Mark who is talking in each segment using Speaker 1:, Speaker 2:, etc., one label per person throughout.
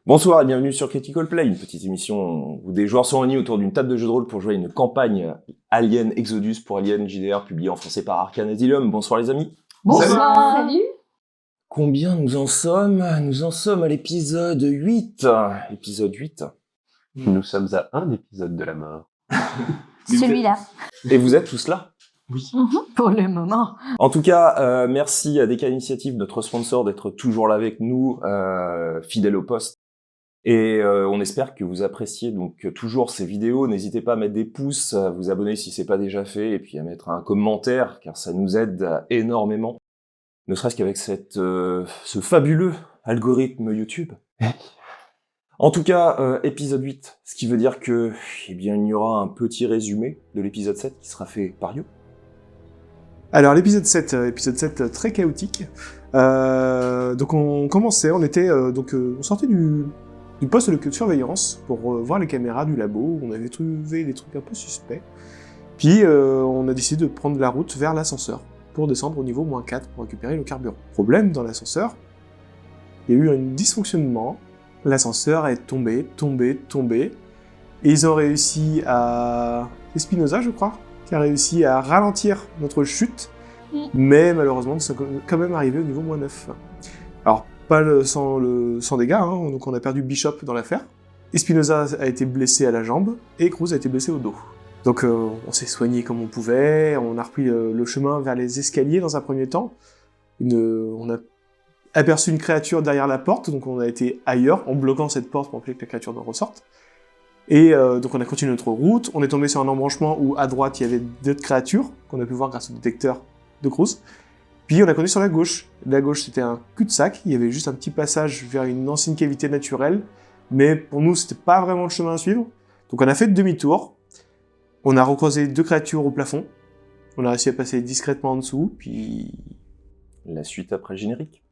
Speaker 1: Bonsoir et bienvenue sur Critical Play, une petite émission où des joueurs sont réunis autour d'une table de jeu de rôle pour jouer à une campagne Alien Exodus pour Alien JDR publiée en français par Arcane Asylum. Bonsoir les amis.
Speaker 2: Bonsoir. Salut.
Speaker 1: Combien nous en sommes? Nous en sommes à l'épisode 8. Épisode 8.
Speaker 3: Nous sommes à un épisode de la mort.
Speaker 2: Celui-là.
Speaker 1: Et vous êtes tous là?
Speaker 3: Oui.
Speaker 2: Pour le moment.
Speaker 1: En tout cas, merci à DK Initiative, notre sponsor, d'être toujours là avec nous, fidèle au poste. Et on espère que vous appréciez donc toujours ces vidéos. N'hésitez pas à mettre des pouces, à vous abonner si c'est pas déjà fait, et puis à mettre un commentaire, car ça nous aide énormément. Ne serait-ce qu'avec ce fabuleux algorithme YouTube. En tout cas, épisode 8, ce qui veut dire que, eh bien, il y aura un petit résumé de l'épisode 7 qui sera fait par You.
Speaker 4: Alors l'épisode 7 très chaotique. Donc on commençait, on sortait du poste de surveillance pour voir les caméras du labo, où on avait trouvé des trucs un peu suspects. Puis on a décidé de prendre la route vers l'ascenseur pour descendre au niveau -4 pour récupérer le carburant. Problème dans l'ascenseur, il y a eu un dysfonctionnement, l'ascenseur est tombé, et ils ont réussi à... C'est Spinoza, je crois, qui a réussi à ralentir notre chute, mais malheureusement, nous sommes quand même arrivés au niveau -9. Alors, pas sans dégâts, hein, donc on a perdu Bishop dans l'affaire. Espinoza a été blessé à la jambe, et Cruz a été blessé au dos. Donc on s'est soigné comme on pouvait, on a repris le chemin vers les escaliers dans un premier temps. On a aperçu une créature derrière la porte, donc on a été ailleurs, en bloquant cette porte pour empêcher que la créature ne ressorte. Et donc on a continué notre route, on est tombé sur un embranchement où à droite il y avait d'autres créatures, qu'on a pu voir grâce au détecteur de Cruz. Puis on a continué sur la gauche. La gauche c'était un cul-de-sac, il y avait juste un petit passage vers une ancienne cavité naturelle, mais pour nous c'était pas vraiment le chemin à suivre. Donc on a fait demi-tour, on a recroisé deux créatures au plafond, on a réussi à passer discrètement en dessous, puis...
Speaker 1: La suite après le générique.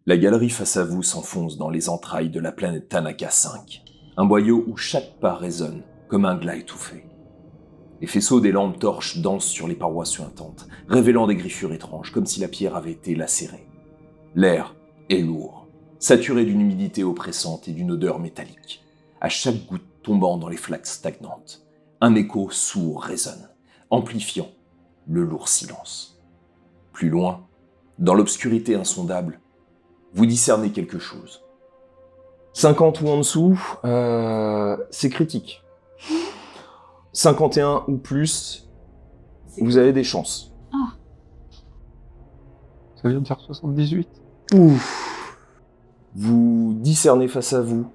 Speaker 1: La galerie face à vous s'enfonce dans les entrailles de la planète Tanaka 5, un boyau où chaque pas résonne comme un glas étouffé. Les faisceaux des lampes torches dansent sur les parois suintantes, révélant des griffures étranges, comme si la pierre avait été lacérée. L'air est lourd, saturé d'une humidité oppressante et d'une odeur métallique. À chaque goutte tombant dans les flaques stagnantes, un écho sourd résonne, amplifiant le lourd silence. Plus loin, dans l'obscurité insondable, vous discernez quelque chose. 50 ou en dessous, c'est critique. 51 ou plus, vous avez des chances.
Speaker 2: Ah.
Speaker 3: Ça vient de dire 78.
Speaker 1: Ouf. Vous discernez face à vous,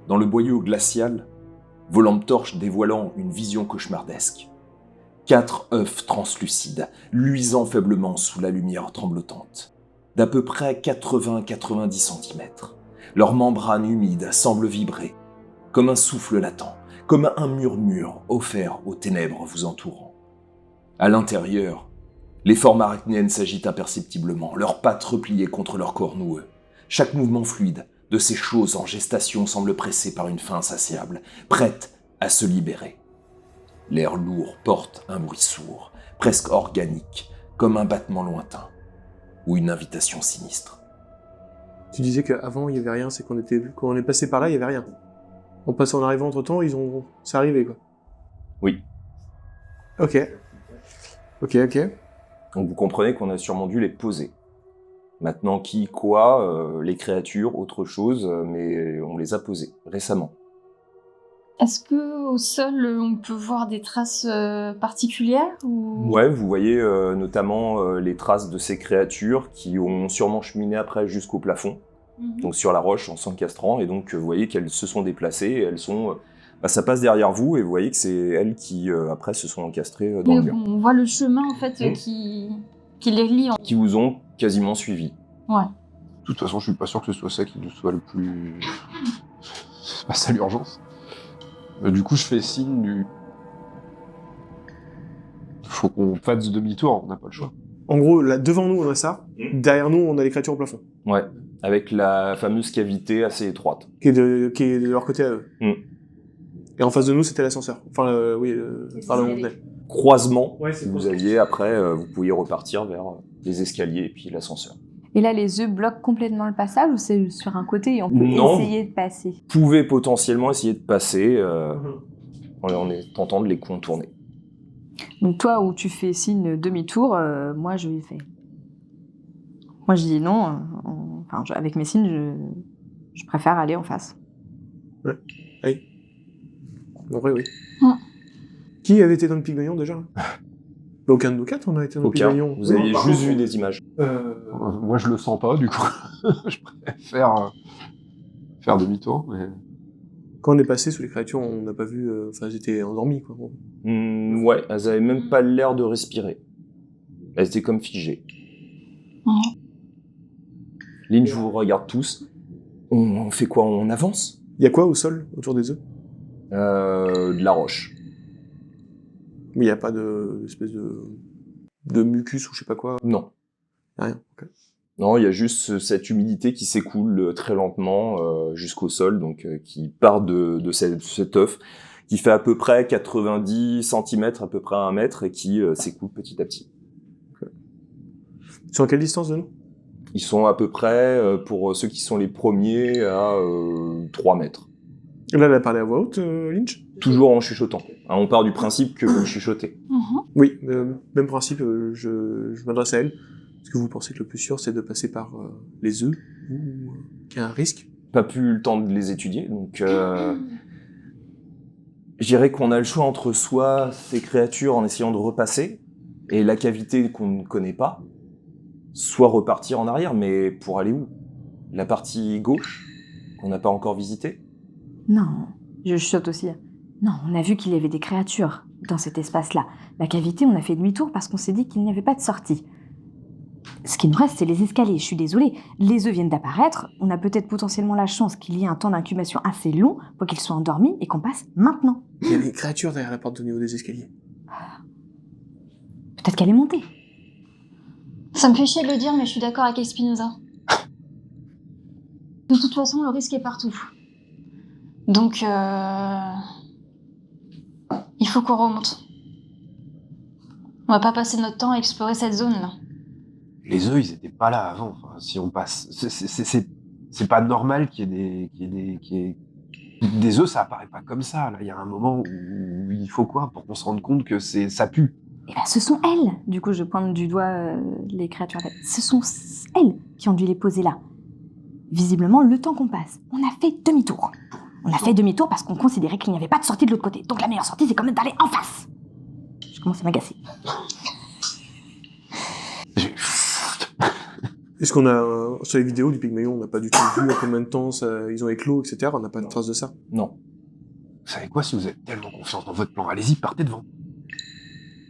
Speaker 1: dans le boyau glacial, vos lampes torches dévoilant une vision cauchemardesque. 4 œufs translucides, luisant faiblement sous la lumière tremblotante, d'à peu près 80-90 cm. Leur membrane humide semble vibrer, comme un souffle latent, comme un murmure offert aux ténèbres vous entourant. À l'intérieur, les formes arachnéennes s'agitent imperceptiblement, leurs pattes repliées contre leur corps noueux. Chaque mouvement fluide de ces choses en gestation semble pressé par une faim insatiable, prête à se libérer. L'air lourd porte un bruit sourd, presque organique, comme un battement lointain. ou une invitation sinistre.
Speaker 4: Tu disais qu'avant, il y avait rien, c'est quand on est passé par là, il y avait rien. En arrivant entre-temps, c'est arrivé, quoi.
Speaker 1: Oui.
Speaker 4: Ok.
Speaker 1: Donc vous comprenez qu'on a sûrement dû les poser. Maintenant, qui, quoi, les créatures, autre chose, mais on les a posées récemment.
Speaker 2: Est-ce que au sol, on peut voir des traces particulières ou...
Speaker 1: Ouais, vous voyez notamment les traces de ces créatures qui ont sûrement cheminé après jusqu'au plafond, donc sur la roche en s'encastrant, et donc vous voyez qu'elles se sont déplacées, et elles sont... ça passe derrière vous, et vous voyez que c'est elles qui, après, se sont encastrées dans le mur.
Speaker 2: On voit le chemin, en fait, qui les lie.
Speaker 1: Qui vous ont quasiment suivi.
Speaker 2: Ouais.
Speaker 3: De toute façon, je suis pas sûr que ce soit ça qui nous soit le plus... C'est pas ça l'urgence. Du coup, je fais signe du... Faut qu'on fasse demi-tour, on n'a pas le choix.
Speaker 4: En gros, là, devant nous, on a ça. Derrière nous, on a les créatures au plafond.
Speaker 1: Ouais, avec la fameuse cavité assez étroite.
Speaker 4: Qui est de leur côté à eux. Et en face de nous, c'était l'ascenseur. Enfin, par là où on venait.
Speaker 1: Croisement,
Speaker 4: Ouais, c'est
Speaker 1: vous aviez après, vous pouviez repartir vers les escaliers et puis l'ascenseur.
Speaker 2: Et là, les œufs bloquent complètement le passage ou c'est sur un côté et on peut essayer de passer?
Speaker 1: Vous pouvez potentiellement essayer de passer en tentant de les contourner.
Speaker 2: Donc toi, où tu fais signe demi-tour, moi je lui fais. Moi je dis non, avec mes signes, je préfère aller en face.
Speaker 4: Ouais. Oui. En vrai, oui.
Speaker 2: Mm.
Speaker 4: Qui avait été dans le Pygmalion déjà? Aucun de nous quatre, on a été dans le Pygmalion.
Speaker 1: Vous aviez juste vu des images.
Speaker 3: Moi, je le sens pas, du coup. Je préfère faire demi-tour, mais...
Speaker 4: Quand on est passé sous les créatures, on n'a pas vu... elles étaient endormies, quoi.
Speaker 1: Ouais, elles avaient même pas l'air de respirer. Elles étaient comme figées. Lynn, je vous regarde tous. On fait quoi? On avance?
Speaker 4: Il y a quoi au sol, autour des œufs?
Speaker 1: De la roche.
Speaker 4: Mais il n'y a pas d'espèce de mucus ou je sais pas quoi?
Speaker 1: Non.
Speaker 4: Y a rien, ok.
Speaker 1: Non, il y a juste cette humidité qui s'écoule très lentement jusqu'au sol, donc qui part de cet œuf, qui fait à peu près 90 cm, à peu près 1 mètre, et qui s'écoule petit à petit.
Speaker 4: Okay. Ils sont à quelle distance de nous?
Speaker 1: Ils sont à peu près, pour ceux qui sont les premiers, à 3 mètres.
Speaker 4: Et là, elle a parlé à voix haute, Lynch?
Speaker 1: Toujours en chuchotant. Hein, on part du principe que vous chuchotez.
Speaker 4: Oui, même principe, je m'adresse à elle. Est-ce que vous pensez que le plus sûr, c'est de passer par les œufs, ou qu'il y a un risque?
Speaker 1: Pas plus le temps de les étudier, donc je dirais qu'on a le choix entre soit ces créatures en essayant de repasser, et la cavité qu'on ne connaît pas, soit repartir en arrière, mais pour aller où? La partie gauche, qu'on n'a pas encore visitée?
Speaker 2: Non, je chuchote aussi. Non, on a vu qu'il y avait des créatures dans cet espace-là. La cavité, on a fait demi-tour parce qu'on s'est dit qu'il n'y avait pas de sortie. Ce qui nous reste, c'est les escaliers. Je suis désolée, les œufs viennent d'apparaître. On a peut-être potentiellement la chance qu'il y ait un temps d'incubation assez long pour qu'ils soient endormis et qu'on passe maintenant.
Speaker 4: Il y a des créatures derrière la porte au niveau des escaliers.
Speaker 2: Peut-être qu'elle est montée.
Speaker 5: Ça me fait chier de le dire, mais je suis d'accord avec Espinoza. De toute façon, le risque est partout. Donc, il faut qu'on remonte. On va pas passer notre temps à explorer cette zone-là.
Speaker 3: Les œufs, ils étaient pas là avant. Enfin, si on passe... C'est pas normal qu'il y ait des œufs, ça apparaît pas comme ça. Là, il y a un moment où il faut quoi pour qu'on se rende compte que ça pue.
Speaker 2: Eh ben, ce sont elles. Du coup, je pointe du doigt les créatures. Ce sont elles qui ont dû les poser là. Visiblement, le temps qu'on passe, on a fait demi-tour. On a fait demi-tour parce qu'on considérait qu'il n'y avait pas de sortie de l'autre côté. Donc la meilleure sortie, c'est quand même d'aller en face. Je commence à m'agacer.
Speaker 4: Est-ce qu'on a, sur les vidéos du Pygmalion, on n'a pas du tout vu en combien de temps ils ont éclos, etc. On n'a pas de trace de ça?
Speaker 1: Non.
Speaker 3: Vous savez quoi, si vous avez tellement confiance dans votre plan, allez-y, partez devant.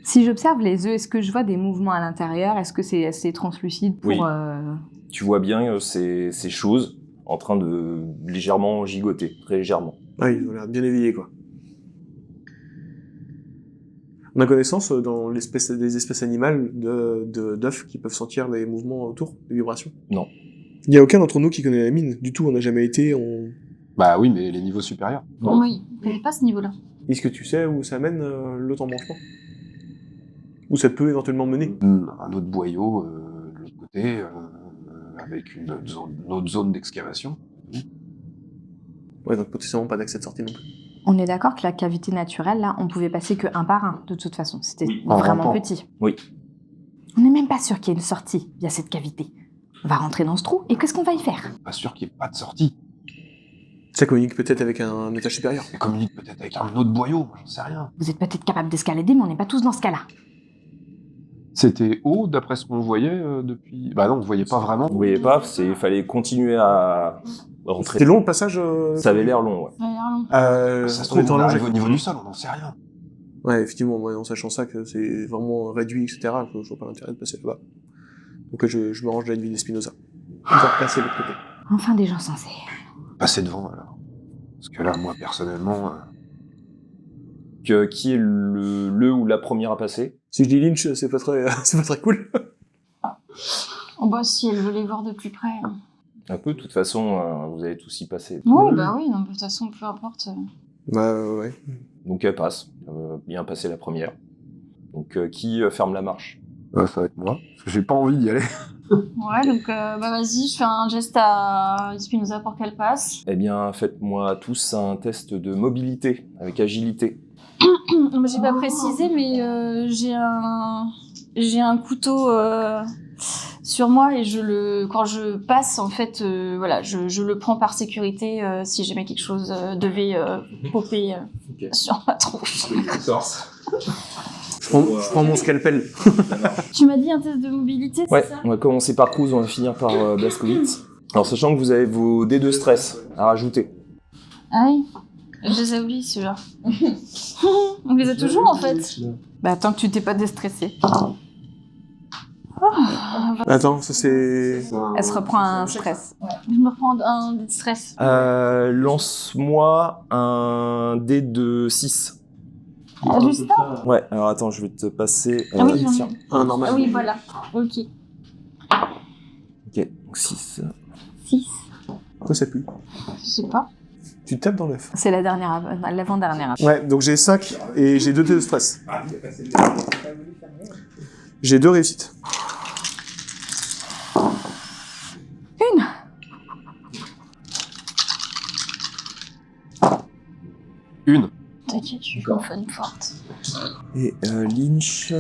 Speaker 2: Si j'observe les œufs, est-ce que je vois des mouvements à l'intérieur? Est-ce que c'est assez translucide pour...
Speaker 1: Oui. Tu vois bien ces choses en train de légèrement gigoter, très légèrement.
Speaker 4: Ah, ils ont l'air bien éveillés, quoi. On a connaissance dans des espèces animales d'œufs qui peuvent sentir les mouvements autour, les vibrations?
Speaker 1: Non.
Speaker 4: Il n'y a aucun d'entre nous qui connaît la mine. Du tout, on n'a jamais été,
Speaker 3: Bah oui, mais les niveaux supérieurs.
Speaker 1: Non.
Speaker 5: Oui, on connaît pas ce niveau-là.
Speaker 4: Est-ce que tu sais où ça mène l'autre embranchement? Où ça peut éventuellement mener?
Speaker 3: Un autre boyau, de l'autre côté, avec une autre zone d'excavation.
Speaker 4: Ouais, donc potentiellement pas d'accès de sortie non plus.
Speaker 2: On est d'accord que la cavité naturelle, là, on pouvait passer que un par un, de toute façon. C'était
Speaker 1: Oui,
Speaker 3: en
Speaker 2: vraiment
Speaker 3: rampant.
Speaker 2: petit.
Speaker 1: Oui.
Speaker 2: On n'est même pas sûr qu'il y ait une sortie via cette cavité. On va rentrer dans ce trou, et qu'est-ce qu'on va y faire?
Speaker 3: Pas sûr qu'il n'y ait pas de sortie.
Speaker 4: Ça communique peut-être avec un étage supérieur.
Speaker 3: Ça communique peut-être avec un autre boyau, moi, j'en sais rien.
Speaker 2: Vous êtes peut-être capable d'escalader, mais on n'est pas tous dans ce cas-là.
Speaker 3: C'était haut, d'après ce qu'on voyait depuis... Bah non, on voyait pas vraiment.
Speaker 1: Vous voyez pas, il fallait continuer à rentrer.
Speaker 4: C'était long le passage
Speaker 1: Ça avait l'air long, ouais.
Speaker 5: Ça a l'air long.
Speaker 3: Ça se
Speaker 4: on est
Speaker 3: trouve,
Speaker 4: en
Speaker 3: on
Speaker 4: allongé.
Speaker 3: arrive au niveau du sol, on n'en sait rien.
Speaker 4: Ouais, effectivement, ouais, en sachant ça, que c'est vraiment réduit, etc., je vois pas l'intérêt de passer là-bas. Donc je me range de la nuit d'Espinosa. On va repasser de l'autre côté.
Speaker 2: Enfin, des gens sensés.
Speaker 3: Passer devant, alors. Parce que là, moi, personnellement...
Speaker 1: Qui est le ou la première à passer?
Speaker 4: Si je dis Lynch, c'est pas très, c'est pas très cool.
Speaker 5: Oh bah si elle veut les voir de plus près.
Speaker 1: Un peu, de toute façon, vous allez tous y passer.
Speaker 5: Ouais, bah oui, non, de toute façon, peu importe.
Speaker 4: Bah ouais.
Speaker 1: Donc elle passe, bien passer la première. Donc qui ferme la marche?
Speaker 3: ça va être moi, parce que j'ai pas envie d'y aller.
Speaker 5: Ouais, donc bah vas-y, je fais un geste à Espinosa pour qu'elle passe.
Speaker 1: Eh bien, faites-moi tous un test de mobilité avec agilité.
Speaker 5: Moi, j'ai pas précisé, mais j'ai un couteau sur moi et quand je passe, en fait, voilà, je le prends par sécurité si jamais quelque chose devait popper sur ma tronche.
Speaker 4: Je prends mon scalpel.
Speaker 5: Tu m'as dit un test de mobilité, c'est
Speaker 1: Ouais,
Speaker 5: ça?
Speaker 1: on va commencer par Cruz, on va finir par Blazkowicz. Alors, sachant que vous avez vos dés de stress à rajouter.
Speaker 5: Ah oui, je les ai oubliés, ceux-là. On les a toujours, en fait.
Speaker 2: Bah, tant que tu t'es pas déstressé.
Speaker 4: Attends, ça c'est...
Speaker 2: Elle se reprend un stress.
Speaker 5: Je me reprends un dé de stress.
Speaker 1: Lance-moi un dé de 6.
Speaker 5: Ah, juste là?
Speaker 1: Ouais, alors attends, je vais te passer...
Speaker 5: Ah oui, j'en ai.
Speaker 1: tiens.
Speaker 4: Un normal.
Speaker 5: Ah oui, voilà. Ok.
Speaker 1: Ok, donc 6.
Speaker 5: 6.
Speaker 4: Quoi ça pue?
Speaker 5: Je sais pas.
Speaker 4: Tu te tapes dans l'œuf.
Speaker 2: C'est l'avant-dernière.
Speaker 4: Ouais, donc j'ai 5 et j'ai 2 dés de stress. J'ai 2 réussites.
Speaker 3: Une.
Speaker 5: T'inquiète, je suis une fun forte.
Speaker 1: Et Lynch...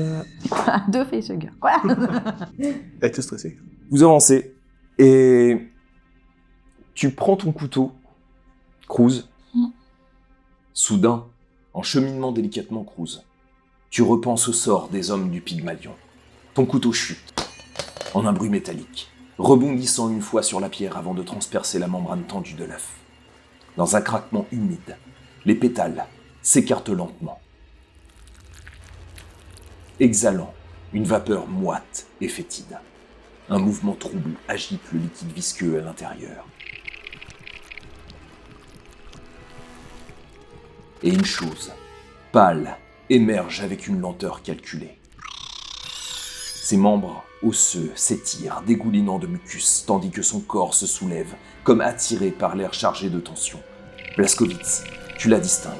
Speaker 2: Deux facehugger. Quoi?
Speaker 4: Elle était stressée.
Speaker 1: Vous avancez et tu prends ton couteau, Cruz. Soudain, en cheminant délicatement Cruz, tu repenses au sort des hommes du Pygmalion. Ton couteau chute, en un bruit métallique, rebondissant une fois sur la pierre avant de transpercer la membrane tendue de l'œuf. Dans un craquement humide, les pétales s'écartent lentement, exhalant une vapeur moite et fétide. Un mouvement trouble agite le liquide visqueux à l'intérieur. Et une chose, pâle, émerge avec une lenteur calculée. Ses membres osseux s'étirent, dégoulinant de mucus, tandis que son corps se soulève, comme attiré par l'air chargé de tension. Blazkowicz, tu la distingues.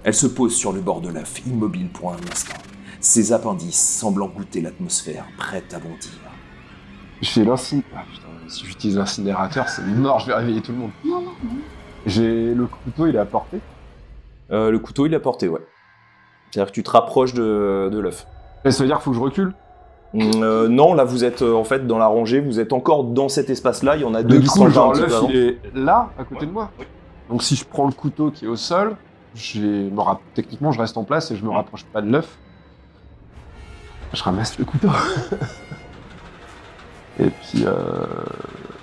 Speaker 1: Elle se pose sur le bord de l'œuf, immobile pour un instant, ses appendices semblant goûter l'atmosphère, prête à bondir.
Speaker 3: J'ai l'incinérateur. Ah putain, si j'utilise l'incinérateur, c'est mort, je vais réveiller tout le monde.
Speaker 5: Non, non, non.
Speaker 3: J'ai le couteau, il est à portée.
Speaker 1: Le couteau, il est porté, ouais. C'est-à-dire que tu te rapproches de l'œuf.
Speaker 3: Et ça veut dire qu'il faut que je recule.
Speaker 1: Non, là, vous êtes en fait dans la rangée, vous êtes encore dans cet espace-là, il y en a
Speaker 3: Mais
Speaker 1: deux
Speaker 3: du
Speaker 1: qui
Speaker 3: coup,
Speaker 1: sont
Speaker 3: genre
Speaker 1: un petit peu
Speaker 3: l'œuf,
Speaker 1: avant.
Speaker 3: il est là, à côté de moi. Donc si je prends le couteau qui est au sol, techniquement, je reste en place et je me rapproche pas de l'œuf. Je ramasse le couteau. Et puis,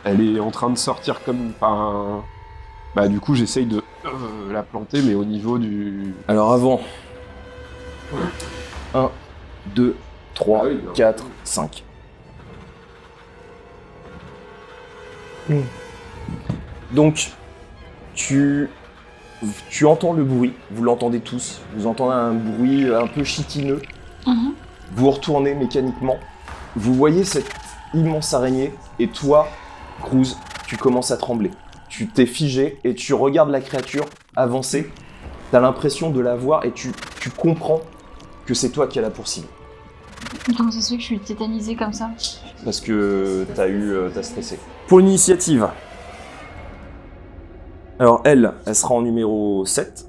Speaker 3: elle est en train de sortir comme par un... Bah du coup, j'essaye de la planter, mais au niveau du...
Speaker 1: Alors avant. 1, 2, 3,
Speaker 3: Ah oui, non.
Speaker 1: 4, 5. Donc, tu entends le bruit, vous l'entendez tous, vous entendez un bruit un peu chitineux.
Speaker 5: Mhm.
Speaker 1: Vous retournez mécaniquement, vous voyez cette immense araignée, et toi, Cruz, tu commences à trembler. Tu t'es figé et tu regardes la créature avancer, t'as l'impression de la voir et tu comprends que c'est toi qui as la poursuivre.
Speaker 5: Comment ça se fait que je suis tétanisée comme ça?
Speaker 1: Parce que t'as stressé. Pour l'initiative. Alors elle sera en numéro 7.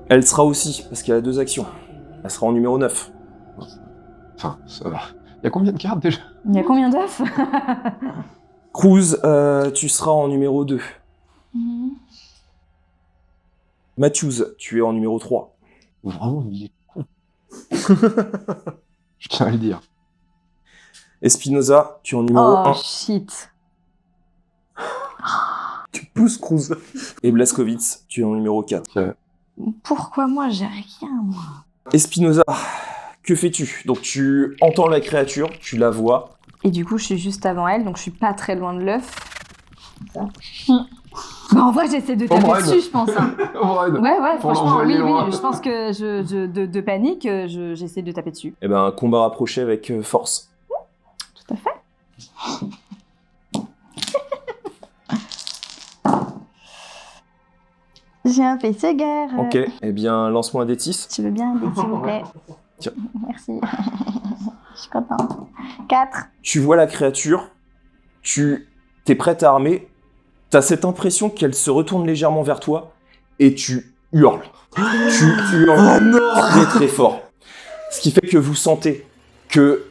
Speaker 1: Elle sera aussi, parce qu'elle a 2 actions. Elle sera en numéro 9.
Speaker 3: Enfin, ça va. Il y a combien de cartes déjà?
Speaker 2: Il y a combien d'œufs?
Speaker 1: Cruz, tu seras en numéro 2.
Speaker 5: Mhm.
Speaker 1: Matthews, tu es en numéro 3.
Speaker 3: Vraiment, il est con. Je tiens à le dire.
Speaker 1: Espinoza, tu es en numéro
Speaker 2: Oh
Speaker 1: 1.
Speaker 2: shit.
Speaker 4: Tu pousses Cruz.
Speaker 1: Et Blaskowitz, tu es en numéro 4.
Speaker 2: Pourquoi moi j'ai rien, moi?
Speaker 1: Espinoza, que fais-tu? Donc tu entends la créature, tu la vois.
Speaker 2: Et du coup, je suis juste avant elle, donc je suis pas très loin de l'œuf. Bah, en vrai, j'essaie de taper
Speaker 3: Brian.
Speaker 2: dessus, je pense. Hein.
Speaker 3: Warren,
Speaker 2: Ouais,
Speaker 3: Pour
Speaker 2: franchement,
Speaker 3: l'envoyer
Speaker 2: oui,
Speaker 3: loin.
Speaker 2: oui. Je pense que de panique, j'essaie de taper dessus.
Speaker 1: Eh ben, un combat rapproché avec force.
Speaker 2: Tout à fait. J'ai un PC guerre.
Speaker 1: Ok, eh bien, lance-moi un D6.
Speaker 2: Tu veux bien, s'il vous plaît?
Speaker 1: Tiens.
Speaker 2: Merci. Je suis contente. 4.
Speaker 1: Tu vois la créature, tu t'es prête à armer, t'as cette impression qu'elle se retourne légèrement vers toi, et tu hurles. Tu hurles très très fort. Ce qui fait que vous sentez que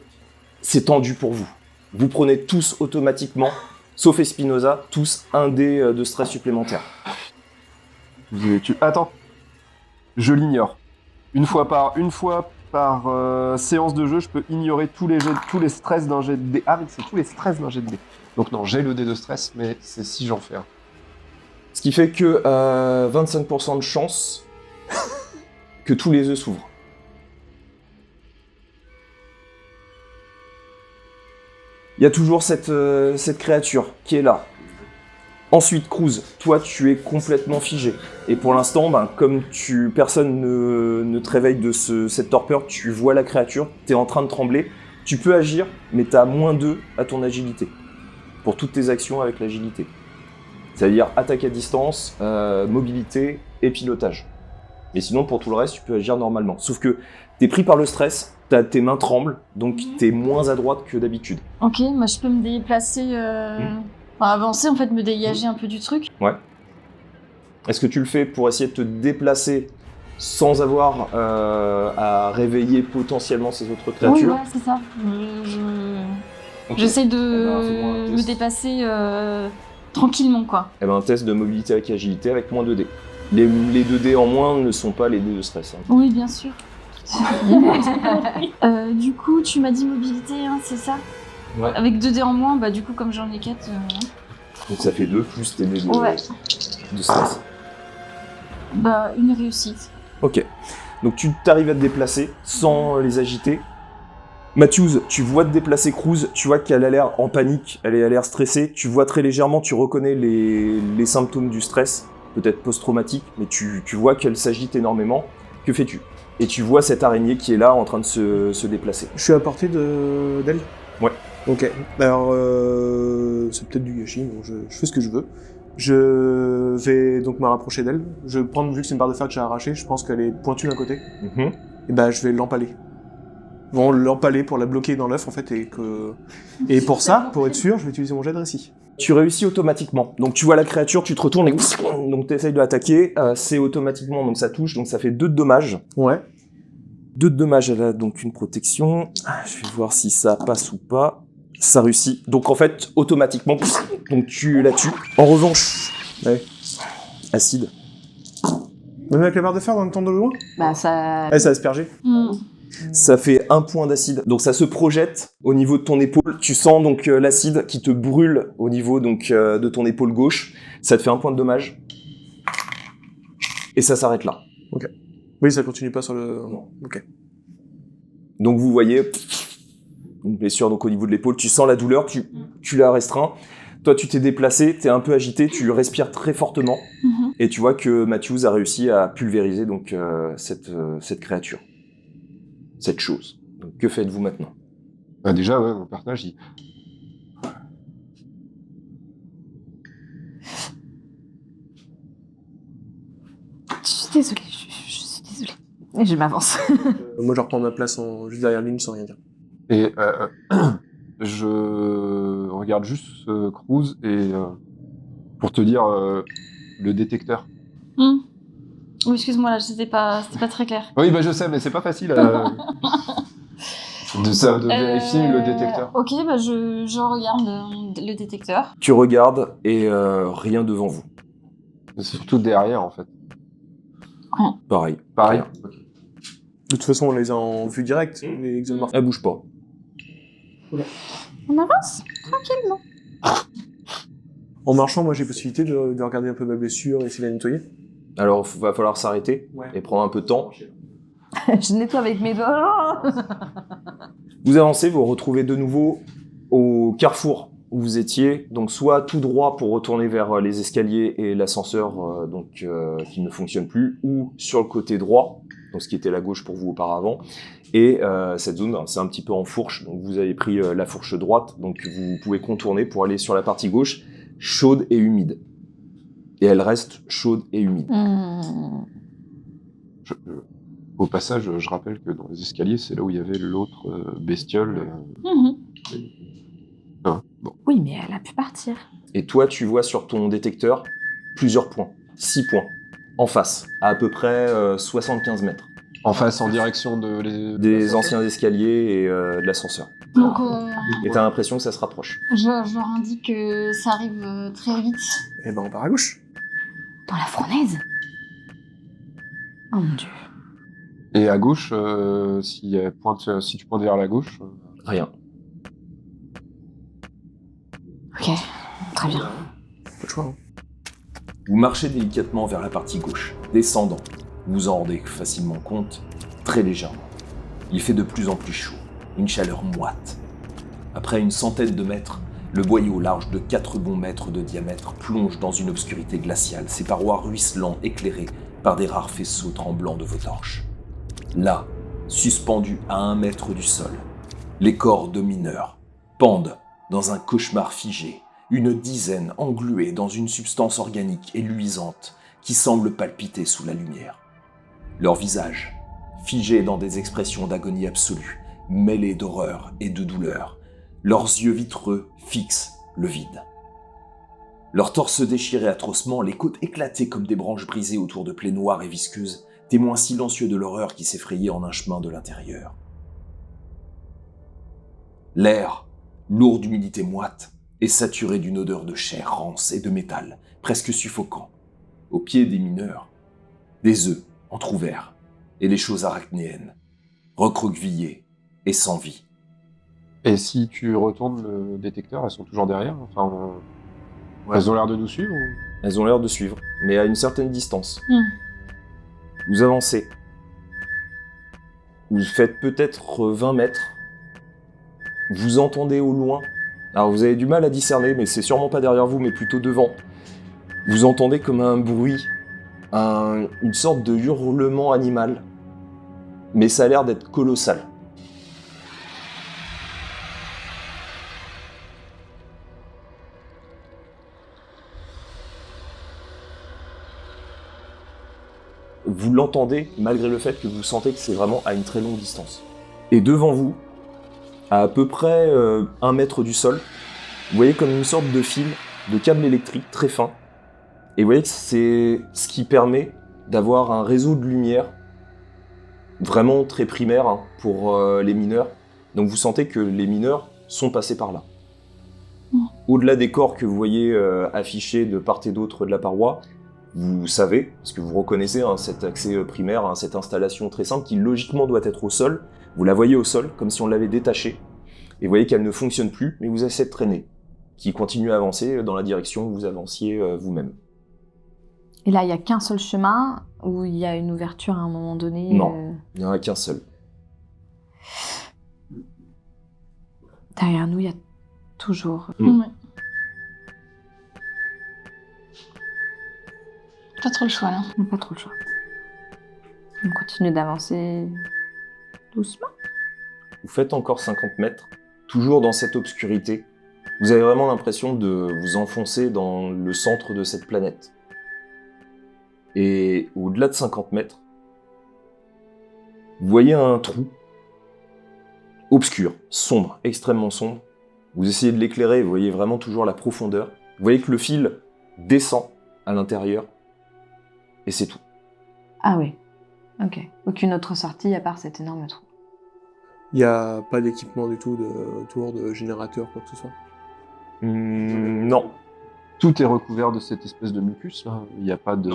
Speaker 1: c'est tendu pour vous. Vous prenez tous automatiquement, sauf Espinoza, tous un dé de stress supplémentaire.
Speaker 3: Attends. Je l'ignore. Une fois par séance de jeu, je peux ignorer tous les stress d'un jet de dé. Ah, mais c'est tous les stress d'un jet de dé. Donc non, j'ai le dé de stress, mais c'est si j'en fais un.
Speaker 1: Ce qui fait que 25% de chance que tous les œufs s'ouvrent. Il y a toujours cette créature qui est là. Ensuite, Cruz, toi, tu es complètement figé. Et pour l'instant, comme personne ne te réveille de cette torpeur, tu vois la créature, tu es en train de trembler. Tu peux agir, mais tu as moins 2 à ton agilité. Pour toutes tes actions avec l'agilité. C'est-à-dire attaque à distance, mobilité et pilotage. Mais sinon, pour tout le reste, tu peux agir normalement. Sauf que tu es pris par le stress, tes mains tremblent, donc tu es moins à droite que d'habitude.
Speaker 5: Ok, moi je peux me déplacer, enfin avancer en fait, me dégager un peu du truc.
Speaker 1: Ouais. Est-ce que tu le fais pour essayer de te déplacer sans avoir à réveiller potentiellement ces autres
Speaker 5: Oui,
Speaker 1: créatures?
Speaker 5: ouais, c'est ça.
Speaker 1: Ok.
Speaker 5: J'essaie
Speaker 1: Eh ben, fais-moi un
Speaker 5: de
Speaker 1: test.
Speaker 5: me dépasser tranquillement, quoi.
Speaker 1: Eh ben, un test de mobilité avec agilité avec moins 2 dés. Les 2 dés en moins ne sont pas les dés de stress. Hein.
Speaker 5: Oui, bien sûr. Du coup, tu m'as dit mobilité, hein, c'est ça?
Speaker 1: Ouais.
Speaker 5: Avec 2 dés en moins, bah du coup, comme j'en ai 4...
Speaker 1: Donc ça fait 2 plus tes dés
Speaker 5: Ouais.
Speaker 1: de stress.
Speaker 5: Bah, une réussite.
Speaker 1: Ok. Donc tu t'arrives à te déplacer sans les agiter. Matthews, tu vois te déplacer Cruz, tu vois qu'elle a l'air en panique, elle a l'air stressée, tu vois très légèrement, tu reconnais les symptômes du stress, peut-être post-traumatique, mais tu vois qu'elle s'agite énormément. Que fais-tu? Et tu vois cette araignée qui est là en train de se déplacer.
Speaker 4: Je suis à portée d'elle.
Speaker 1: Ouais.
Speaker 4: Ok. Alors, c'est peut-être du gâchis, donc je fais ce que je veux. Je vais donc me rapprocher d'elle. Je vais prendre, vu que c'est une barre de fer que j'ai arrachée, je pense qu'elle est pointue d'un côté.
Speaker 1: Mhm.
Speaker 4: Et bah, je vais l'empaler. Bon, l'empaler pour la bloquer dans l'œuf, en fait, et pour ça, pour être sûr, je vais utiliser mon jet de récit.
Speaker 1: Tu réussis automatiquement. Donc tu vois la créature, tu te retournes et donc tu essayes de l'attaquer. C'est automatiquement, donc ça touche, donc ça fait 2 de dommages.
Speaker 4: Ouais.
Speaker 1: 2 de dommages, elle a donc une protection. Je vais voir si ça passe ou pas. Ça réussit. Donc en fait, automatiquement, donc tu la tues. En revanche,
Speaker 4: Ouais.
Speaker 1: acide.
Speaker 4: Même avec la barre de fer dans le temps de loin?
Speaker 2: Bah, ça.
Speaker 4: Elle s'est aspergée.
Speaker 1: Ça fait 1 point d'acide. Donc ça se projette au niveau de ton épaule. Tu sens donc l'acide qui te brûle au niveau donc de ton épaule gauche. Ça te fait 1 point de dommage. Et ça s'arrête là.
Speaker 4: Oui, ça continue pas sur le... Ok.
Speaker 1: Donc vous voyez une blessure donc au niveau de l'épaule. Tu sens la douleur, tu la restreins. Toi, tu t'es déplacé, t'es un peu agité, tu respires très fortement. Et tu vois que Matthews a réussi à pulvériser donc cette créature. Cette chose. Donc, que faites-vous maintenant?
Speaker 3: Bah déjà, ouais, mon personnage, il...
Speaker 2: Je suis désolée, je suis désolée. Et je m'avance.
Speaker 4: Moi, je reprends ma place juste derrière Lynn sans rien dire.
Speaker 3: Et je regarde juste Cruz et pour te dire le détecteur.
Speaker 5: Oui, excuse-moi, là, c'était pas très clair.
Speaker 3: Oui, bah je sais, mais c'est pas facile de vérifier le détecteur.
Speaker 5: Ok, bah je regarde le détecteur.
Speaker 1: Tu regardes et rien devant vous.
Speaker 3: C'est surtout derrière, en fait.
Speaker 1: Pareil.
Speaker 3: Pareil.
Speaker 1: Rien.
Speaker 3: Ok.
Speaker 4: De toute façon, on les a en vue directe, les exomorphes.
Speaker 1: Elle bouge pas.
Speaker 2: On avance tranquillement.
Speaker 4: En marchant, moi, j'ai possibilité de regarder un peu ma blessure et essayer de la nettoyer.
Speaker 1: Alors, va falloir s'arrêter et prendre un peu de temps.
Speaker 2: Je nettoie avec mes doigts.
Speaker 1: Vous avancez, vous retrouvez de nouveau au carrefour où vous étiez, donc soit tout droit pour retourner vers les escaliers et l'ascenseur qui ne fonctionne plus, ou sur le côté droit, donc ce qui était la gauche pour vous auparavant. Et cette zone, c'est un petit peu en fourche, donc vous avez pris la fourche droite, donc vous pouvez contourner pour aller sur la partie gauche, chaude et humide. Et elle reste chaude et humide.
Speaker 3: Au passage, je rappelle que dans les escaliers, c'est là où il y avait l'autre bestiole. Bon.
Speaker 2: Oui, mais elle a pu partir.
Speaker 1: Et toi, tu vois sur ton détecteur plusieurs points, 6 points, en face, à peu près 75 mètres.
Speaker 3: En face, en direction
Speaker 1: Des anciens escaliers et de l'ascenseur.
Speaker 5: Donc,
Speaker 1: Et t'as l'impression que ça se rapproche.
Speaker 5: je leur indique que ça arrive très vite.
Speaker 4: Eh ben, on part à gauche.
Speaker 2: Dans la fournaise. Oh mon dieu.
Speaker 3: Et à gauche, si tu pointes vers la gauche...
Speaker 1: Rien.
Speaker 2: Ok, très bien.
Speaker 4: Pas de choix. Hein.
Speaker 1: Vous marchez délicatement vers la partie gauche, descendant. Vous vous en rendez facilement compte, très légèrement. Il fait de plus en plus chaud, une chaleur moite. Après une centaine de mètres, le boyau large de 4 bons mètres de diamètre plonge dans une obscurité glaciale, ses parois ruisselant éclairées par des rares faisceaux tremblants de vos torches. Là, suspendus à 1 mètre du sol, les corps de mineurs pendent dans un cauchemar figé, une dizaine englués dans une substance organique et luisante qui semble palpiter sous la lumière. Leurs visages, figés dans des expressions d'agonie absolue, mêlées d'horreur et de douleur, leurs yeux vitreux fixent le vide. Leurs torses déchirés atrocement, les côtes éclatées comme des branches brisées autour de plaies noires et visqueuses, témoins silencieux de l'horreur qui s'effrayait en un chemin de l'intérieur. L'air, lourd d'humidité moite, est saturé d'une odeur de chair rance et de métal, presque suffocant. Au pied des mineurs, des œufs entr'ouverts et des choses arachnéennes, recroquevillées et sans vie.
Speaker 3: Et si tu retournes le détecteur, elles sont toujours derrière. Enfin, elles ont l'air de nous suivre.
Speaker 1: Elles ont l'air de suivre, mais à une certaine distance. Vous avancez. Vous faites peut-être 20 mètres. Vous entendez au loin. Alors vous avez du mal à discerner, mais c'est sûrement pas derrière vous, mais plutôt devant. Vous entendez comme un bruit, une sorte de hurlement animal. Mais ça a l'air d'être colossal. Vous l'entendez malgré le fait que vous sentez que c'est vraiment à une très longue distance. Et devant vous, à peu près 1 mètre du sol, vous voyez comme une sorte de fil, de câble électrique très fin. Et vous voyez que c'est ce qui permet d'avoir un réseau de lumière vraiment très primaire pour les mineurs. Donc vous sentez que les mineurs sont passés par là. Au-delà des corps que vous voyez affichés de part et d'autre de la paroi, vous savez, parce que vous reconnaissez cet accès primaire, cette installation très simple qui logiquement doit être au sol. Vous la voyez au sol, comme si on l'avait détachée. Et vous voyez qu'elle ne fonctionne plus, mais vous avez cette traînée qui continue à avancer dans la direction où vous avanciez vous-même.
Speaker 2: Et là, il n'y a qu'un seul chemin où il y a une ouverture à un moment donné.
Speaker 1: Non. Il n'y en a qu'un seul.
Speaker 2: Derrière nous, il y a toujours.
Speaker 5: Ouais. Pas trop le choix là.
Speaker 2: On n'a pas trop le choix. On continue d'avancer doucement.
Speaker 1: Vous faites encore 50 mètres, toujours dans cette obscurité. Vous avez vraiment l'impression de vous enfoncer dans le centre de cette planète. Et au-delà de 50 mètres, Vous voyez un trou obscur, sombre, extrêmement sombre. Vous essayez de l'éclairer, vous voyez vraiment toujours la profondeur. Vous voyez que le fil descend à l'intérieur, et c'est tout.
Speaker 2: Ah oui. Ok. Aucune autre sortie à part cet énorme trou.
Speaker 4: Il n'y a pas d'équipement du tout autour de générateur, quoi que ce soit.
Speaker 1: Non.
Speaker 3: Tout est recouvert de cette espèce de mucus, là. Il n'y a pas de...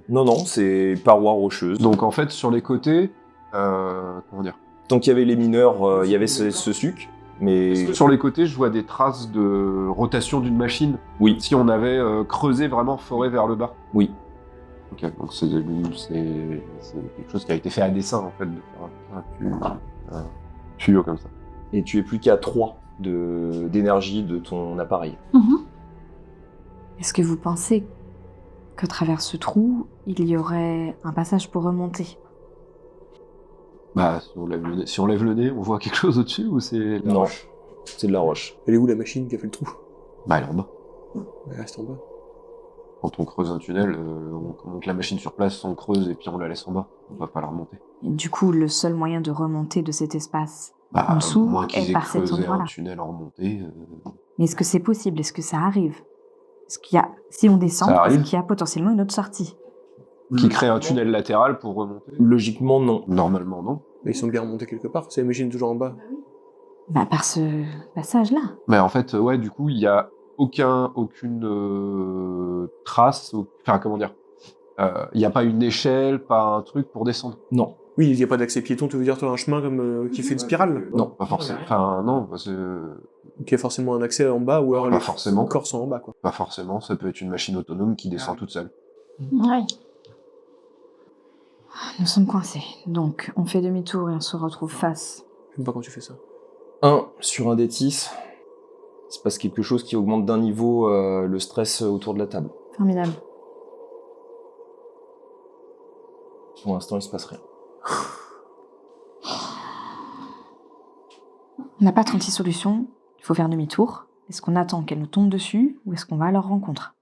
Speaker 1: Non, c'est parois rocheuses.
Speaker 3: Donc en fait, sur les côtés, comment dire?
Speaker 1: Tant qu'il y avait les mineurs, il y avait ce suc, mais...
Speaker 3: Sur les côtés, je vois des traces de rotation d'une machine.
Speaker 1: Oui,
Speaker 3: Si on avait creusé vraiment foré vers le bas.
Speaker 1: oui.
Speaker 3: Ok, donc c'est quelque chose qui a été fait à dessein, en fait, de faire un tuyau comme ça.
Speaker 1: Et tu es plus qu'à 3 d'énergie de ton appareil.
Speaker 5: Mhm.
Speaker 2: Est-ce que vous pensez qu'à travers ce trou, il y aurait un passage pour remonter?
Speaker 3: Bah, si on lève le nez, on voit quelque chose au-dessus ou c'est la
Speaker 1: Non,
Speaker 3: roche?
Speaker 1: c'est de la roche.
Speaker 4: Elle est où la machine qui a fait le trou?
Speaker 3: Bah, elle est en bas.
Speaker 4: Elle reste en bas.
Speaker 3: Quand on creuse un tunnel, on monte la machine sur place, on creuse et puis on la laisse en bas. On va pas la remonter.
Speaker 2: Et du coup, le seul moyen de remonter de cet espace
Speaker 3: Bah,
Speaker 2: en dessous
Speaker 3: moins qu'ils
Speaker 2: est
Speaker 3: aient
Speaker 2: par cet
Speaker 3: creusé
Speaker 2: endroit-là.
Speaker 3: un tunnel en remontée.
Speaker 2: Mais est-ce que c'est possible? Est-ce que ça arrive? Est-ce qu'il y a, si on descend,
Speaker 3: Ça arrive.
Speaker 2: est-ce qu'il y a potentiellement une autre sortie?
Speaker 3: Qui crée un tunnel latéral pour remonter?
Speaker 1: Logiquement, non.
Speaker 3: Normalement, non.
Speaker 4: Mais ils sont bien remontés quelque part. C'est la machine toujours en bas.
Speaker 2: Bah, par ce passage-là.
Speaker 3: Mais en fait, ouais, du coup, il y a aucune trace, enfin, comment dire, il n'y a pas une échelle, pas un truc pour descendre.
Speaker 1: Non.
Speaker 4: Oui, il n'y a pas d'accès piéton, tu veux dire, toi, un chemin comme qui fait une spirale?
Speaker 1: Non.
Speaker 3: Pas forcément. Enfin, non, parce que
Speaker 4: Donc il y a forcément un accès en bas, ou alors
Speaker 3: Pas
Speaker 4: les
Speaker 3: forcément.
Speaker 4: corps sont en bas, quoi.
Speaker 3: pas forcément. Ça peut être une machine autonome qui descend toute seule.
Speaker 5: Ouais.
Speaker 2: Nous sommes coincés. Donc, on fait demi-tour et on se retrouve face.
Speaker 4: Je sais pas quand tu fais ça.
Speaker 1: 1 sur un D10, il se passe quelque chose qui augmente d'un niveau le stress autour de la table.
Speaker 2: Formidable.
Speaker 1: Pour l'instant, il se passe rien.
Speaker 2: On n'a pas 36 solutions. Il faut faire demi-tour. Est-ce qu'on attend qu'elle nous tombe dessus ou est-ce qu'on va à leur rencontre?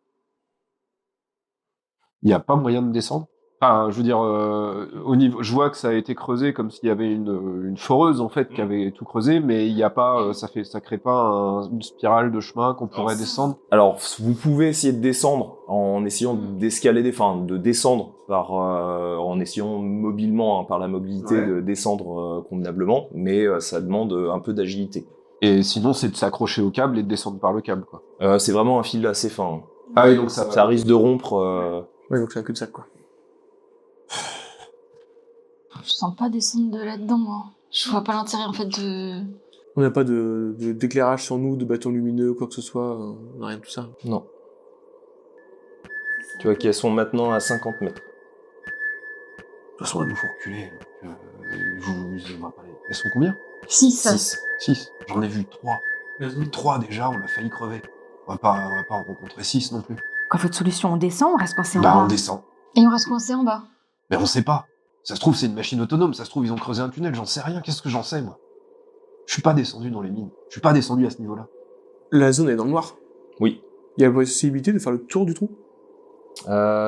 Speaker 3: Il n'y a pas moyen de descendre. Enfin, je veux dire, au niveau, je vois que ça a été creusé comme s'il y avait une foreuse en fait qui avait tout creusé, mais il n'y a pas, ça crée pas une spirale de chemin qu'on pourrait descendre.
Speaker 1: Alors, vous pouvez essayer de descendre en essayant d'escalader, enfin, de descendre en essayant mobilement, hein, par la mobilité,
Speaker 3: Ouais.
Speaker 1: de descendre convenablement, mais ça demande un peu d'agilité.
Speaker 3: Et sinon, c'est de s'accrocher au câble et de descendre par le câble, quoi.
Speaker 1: C'est vraiment un fil assez fin. Hein.
Speaker 3: Ah oui, donc
Speaker 1: Ça risque de rompre.
Speaker 4: Ouais, donc c'est un cul-de-sac, quoi.
Speaker 5: Je sens pas descendre de là-dedans, moi. Je vois pas l'intérêt, en fait, de...
Speaker 4: On n'a pas d'éclairage sur nous, de bâtons lumineux, quoi que ce soit. On n'a rien de tout ça.
Speaker 1: Non. Tu vois qu'elles sont maintenant à 50 mètres.
Speaker 3: De toute façon, il faut reculer. On va pas les- Elles sont combien?
Speaker 5: 6.
Speaker 1: 6.
Speaker 3: 6. J'en ai vu 3. 3 déjà, on a failli crever. On va pas en rencontrer 6 non plus.
Speaker 2: Quoi, votre solution? On descend ou on reste coincé en
Speaker 3: Bah,
Speaker 2: bas?
Speaker 3: on descend.
Speaker 5: Et on reste coincé en bas.
Speaker 3: Mais on sait pas. Ça se trouve, c'est une machine autonome. Ça se trouve, ils ont creusé un tunnel. J'en sais rien. Qu'est-ce que j'en sais, moi? Je suis pas descendu dans les mines. Je suis pas descendu à ce niveau-là.
Speaker 4: La zone est dans le noir.
Speaker 1: Oui.
Speaker 4: Il y a la possibilité de faire le tour du trou?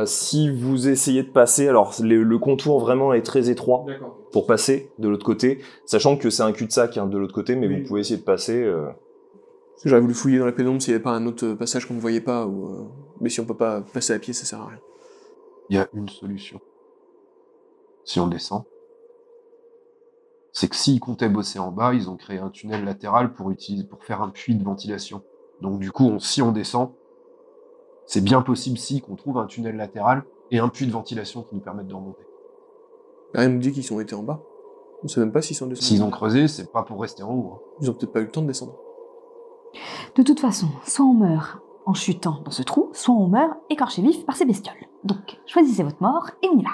Speaker 1: Si vous essayez de passer, alors le contour vraiment est très étroit
Speaker 4: D'accord.
Speaker 1: pour passer de l'autre côté, sachant que c'est un cul-de-sac hein, de l'autre côté, mais
Speaker 4: Oui.
Speaker 1: vous pouvez essayer de passer.
Speaker 4: J'aurais voulu fouiller dans la pénombre s'il n'y avait pas un autre passage qu'on ne voyait pas, mais si on peut pas passer à pied, ça sert à rien.
Speaker 3: Il y a une solution. Si on descend, c'est que s'ils comptaient bosser en bas, ils ont créé un tunnel latéral pour faire un puits de ventilation. Donc du coup, si on descend, c'est bien possible qu'on trouve un tunnel latéral et un puits de ventilation qui nous permettent de remonter.
Speaker 4: Rien ne nous dit qu'ils ont été en bas. On sait même pas s'ils sont descendus.
Speaker 3: S'ils ont creusé, c'est pas pour rester en haut. Hein.
Speaker 4: Ils ont peut-être pas eu le temps de descendre.
Speaker 2: De toute façon, soit on meurt en chutant dans ce trou, soit on meurt écorché vif par ces bestioles. Donc, choisissez votre mort et on y va.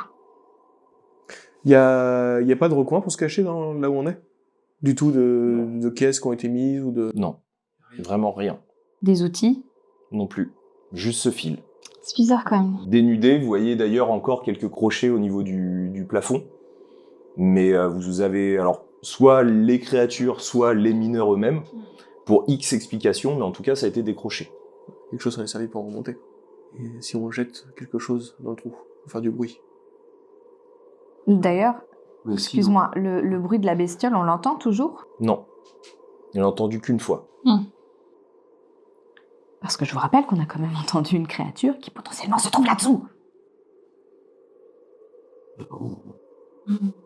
Speaker 4: Il y a pas de recoin pour se cacher là où on est? Du tout de caisses qui ont été mises ou de...
Speaker 1: Non, vraiment rien.
Speaker 2: Des outils?
Speaker 1: Non plus. Juste ce fil.
Speaker 5: C'est bizarre, quand même.
Speaker 1: Dénudé, vous voyez d'ailleurs encore quelques crochets au niveau du plafond. Mais vous avez alors soit les créatures, soit les mineurs eux-mêmes, pour X explications, mais en tout cas ça a été décroché.
Speaker 4: Quelque chose en est servi pour remonter. Et si on jette quelque chose dans le trou, pour faire du bruit.
Speaker 2: D'ailleurs,
Speaker 3: Mais si,
Speaker 2: Excuse-moi, le bruit de la bestiole, on l'entend toujours?
Speaker 1: Non. Il n'a entendu qu'une fois.
Speaker 2: Parce que je vous rappelle qu'on a quand même entendu une créature qui potentiellement se trouve là-dessous.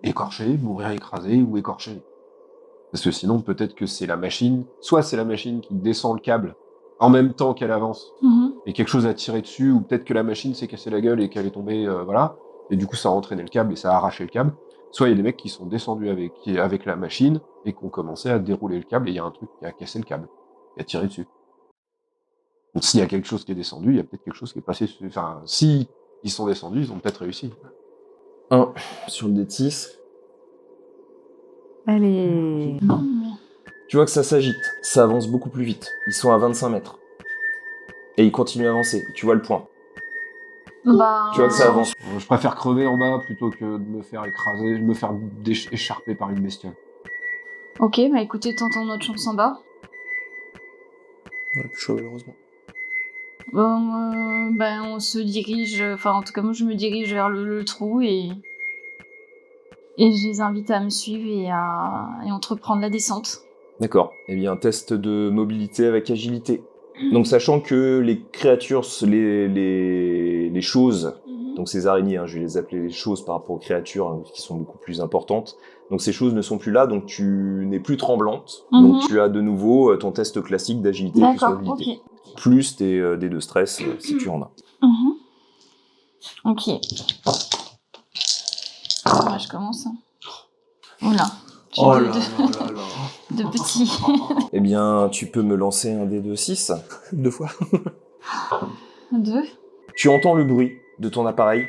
Speaker 3: Écorché, mourir écrasé ou écorché. Parce que sinon, peut-être que c'est la machine, soit c'est la machine qui descend le câble en même temps qu'elle avance, et quelque chose a tiré dessus, ou peut-être que la machine s'est cassée la gueule et qu'elle est tombée, voilà, et du coup ça a entraîné le câble et ça a arraché le câble. Soit il y a des mecs qui sont descendus avec la machine et qui ont commencé à dérouler le câble, et il y a un truc qui a cassé le câble, qui a tiré dessus. Donc s'il y a quelque chose qui est descendu, il y a peut-être quelque chose qui est passé dessus. Enfin, si ils sont descendus, ils ont peut-être réussi.
Speaker 1: 1 sur le D6.
Speaker 2: Allez.
Speaker 1: Tu vois que ça s'agite, ça avance beaucoup plus vite. Ils sont à 25 mètres. Et ils continuent à avancer. Tu vois le point.
Speaker 5: Bah,
Speaker 1: Tu vois que ça avance.
Speaker 3: Je préfère crever en bas plutôt que de me faire écraser, de me faire écharper par une bestiole.
Speaker 5: Ok, bah écoutez, tentons notre chance en bas.
Speaker 4: Ouais, plus chaud, malheureusement.
Speaker 5: Ben, on se dirige, enfin en tout cas moi je me dirige vers le trou et je les invite à me suivre et entreprendre la descente.
Speaker 1: D'accord. Eh bien, test de mobilité avec agilité. Donc, sachant que les créatures, les choses, donc ces araignées, je vais les appeler les choses par rapport aux créatures qui sont beaucoup plus importantes. Donc, ces choses ne sont plus là, donc tu n'es plus tremblante. Donc, tu as de nouveau ton test classique d'agilité plus
Speaker 5: D'accord,
Speaker 1: mobilité.
Speaker 5: ok.
Speaker 1: Plus tes dés de stress, si tu en as.
Speaker 5: Ok. Moi je commence. Oula.
Speaker 4: Oh là
Speaker 5: De-
Speaker 4: là là là.
Speaker 5: De petits.
Speaker 1: Eh bien, tu peux me lancer un dé de 6.
Speaker 4: 2 fois.
Speaker 5: 2.
Speaker 1: Tu entends le bruit de ton appareil.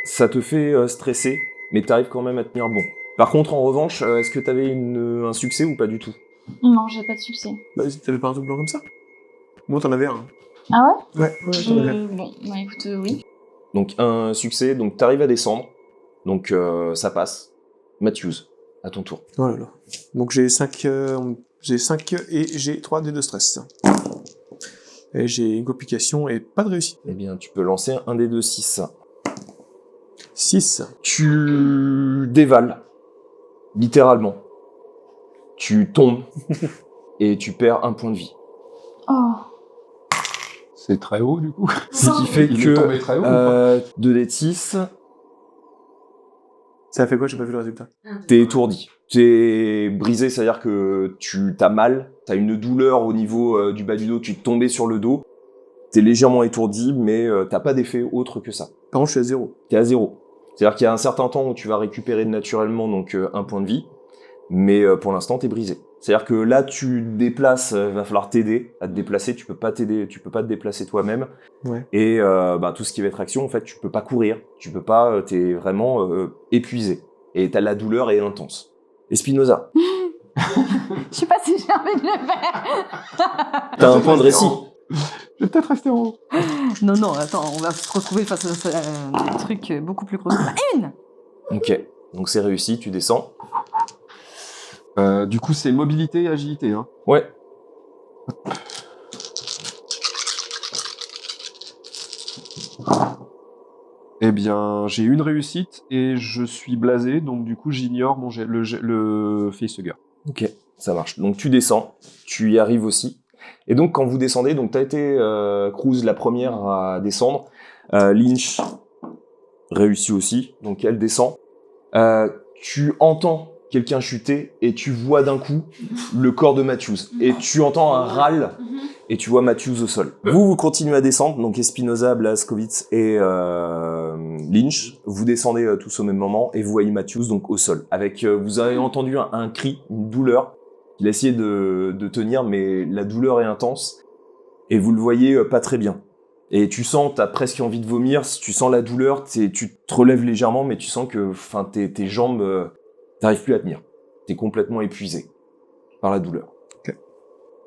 Speaker 1: Ça te fait stresser, mais tu arrives quand même à tenir bon. Par contre, en revanche, est-ce que tu avais un succès ou pas du tout?
Speaker 5: Non, j'ai pas de succès.
Speaker 4: Bah, t'avais pas un truc blanc comme ça? Moi, t'en avais un.
Speaker 5: Ah ouais?
Speaker 4: Ouais, t'en avais un.
Speaker 5: Bon, bah écoute, oui.
Speaker 1: Donc un succès, donc tu arrives à descendre, donc ça passe. Matthews, à ton tour.
Speaker 4: Oh là là. Donc j'ai 5 et j'ai 3 dés de stress. Et j'ai une complication et pas de réussite.
Speaker 1: Eh bien, tu peux lancer un dé de 6.
Speaker 4: 6.
Speaker 1: Tu dévales, littéralement. Tu tombes et tu perds 1 point de vie.
Speaker 5: Oh.
Speaker 3: C'est très haut du coup.
Speaker 1: Ce qui fait
Speaker 3: Il est tombé très haut ou pas
Speaker 1: 2 dés de 6,
Speaker 4: Ça a fait quoi? J'ai pas vu le résultat.
Speaker 1: t'es étourdi. T'es brisé, c'est-à-dire que tu t'as mal, t'as une douleur au niveau du bas du dos, tu es tombé sur le dos, t'es légèrement étourdi, mais t'as pas d'effet autre que ça.
Speaker 4: Par contre, je suis à 0.
Speaker 1: T'es à 0. C'est-à-dire qu'il y a un certain temps où tu vas récupérer naturellement donc 1 point de vie, mais pour l'instant t'es brisé. C'est-à-dire que là tu te déplaces, va falloir t'aider à te déplacer, tu peux pas te déplacer toi-même.
Speaker 4: Ouais.
Speaker 1: Et tout ce qui va être action, en fait, tu peux pas courir, tu peux pas, t'es vraiment épuisé. Et la douleur est intense. Espinoza,
Speaker 2: Je sais pas si j'ai envie de le faire.
Speaker 1: t'as un point de récit.
Speaker 3: Je vais peut-être rester en haut.
Speaker 2: Non, non, attends, on va se retrouver face à des trucs beaucoup plus gros. Une.
Speaker 1: Ok, donc c'est réussi, tu descends.
Speaker 3: Du coup, c'est mobilité et agilité. Hein.
Speaker 1: Ouais.
Speaker 3: Eh bien, j'ai une réussite et je suis blasé, donc du coup, j'ignore le facehugger.
Speaker 1: Ok, ça marche. Donc tu descends, tu y arrives aussi. Et donc quand vous descendez, donc t'as été Cruz la première à descendre. Lynch réussit aussi, donc elle descend. Tu entends quelqu'un chuter et tu vois d'un coup le corps de Matthews. Et tu entends un râle et tu vois Matthews au sol. Vous continuez à descendre, donc Espinoza, Blazkowicz et Lynch. Vous descendez tous au même moment et vous voyez Matthews donc au sol. Avec, vous avez entendu un cri, une douleur. Il a essayé de tenir, mais la douleur est intense. Et vous le voyez pas très bien. Et tu sens, t'as presque envie de vomir, tu sens la douleur, tu te relèves légèrement, mais tu sens que tes jambes, t'arrives plus à tenir. T'es complètement épuisé par la douleur.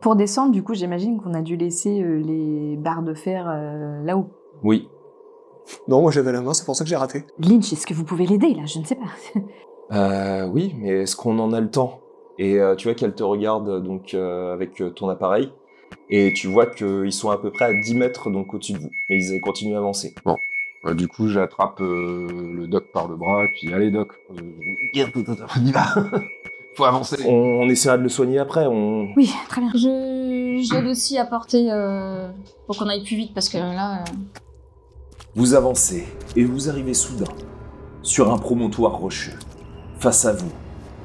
Speaker 2: Pour descendre, du coup, j'imagine qu'on a dû laisser les barres de fer là-haut.
Speaker 1: Oui.
Speaker 4: Non, moi j'avais la main, c'est pour ça que j'ai raté.
Speaker 2: Lynch, est-ce que vous pouvez l'aider, là? Je ne sais pas.
Speaker 1: Oui, mais est-ce qu'on en a le temps? Et tu vois qu'elle te regarde donc avec ton appareil, et tu vois qu'ils sont à peu près à 10 mètres donc au-dessus de vous, et ils continuent à avancer.
Speaker 3: Bon. Du coup, j'attrape le doc par le bras, et puis allez doc, on y va. Faut avancer.
Speaker 1: On essaiera de le soigner après,
Speaker 2: Oui, très bien.
Speaker 5: J'aide aussi à porter pour qu'on aille plus vite parce que là.
Speaker 1: Vous avancez et vous arrivez soudain sur un promontoire rocheux. Face à vous,